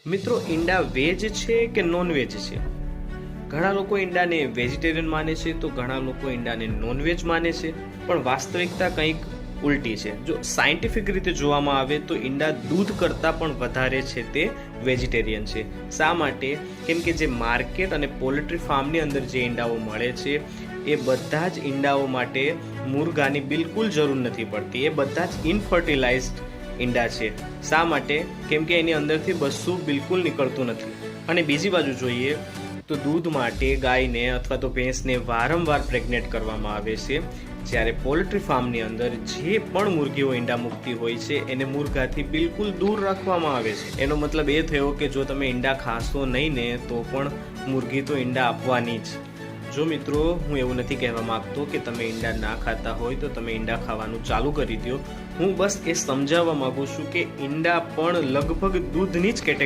મિત્રો, ઈંડા વેજ છે કે નોન વેજ છે? ઘણા લોકો ઈંડાને વેજીટેરિયન માને છે તો ઘણા લોકો ઈંડાને નોન વેજ માને છે, પણ વાસ્તવિકતા કંઈક ઉલટી છે. જો સાયન્ટિફિક રીતે જોવામાં આવે તો ઈંડા દૂધ કરતાં પણ વધારે છે તે વેજીટેરિયન છે. શા માટે? કેમ કે જે માર્કેટ અને પોલ્ટ્રી ફાર્મની અંદર જે ઈંડાઓ મળે છે એ બધા જ ઈંડાઓ માટે મુર્ગાની બિલકુલ જરૂર નથી પડતી. એ બધા જ ઇનફર્ટિલાઇઝડ ઈંડા છે. શા માટે? કેમ કે એની અંદરથી બસું બિલકુલ નીકળતું નથી. અને બીજી બાજુ જોઈએ તો દૂધ માટે ગાયને અથવા તો ભેંસને વારંવાર પ્રેગ્નેટ કરવામાં આવે છે, જ્યારે પોલ્ટ્રી ફાર્મની અંદર જે પણ મુર્ગીઓ ઈંડા મૂકતી હોય છે એને મુર્ગાથી બિલકુલ દૂર રાખવામાં આવે છે. એનો મતલબ એ થયો કે જો તમે ઈંડા ખાશો નહીં ને તો પણ મુર્ગી તો ઈંડા આપવાની જ. જો મિત્રો, હું એવું નથી કહેવા માંગતો કે તમે ઈંડા ના ખાતા હોય તો તમે ઈંડા ખાવાનું ચાલુ કરી દો. હું બસ એ સમજાવવા માંગુ છું કે ઈંડા પણ લગભગ દૂધની જ કેટેગરી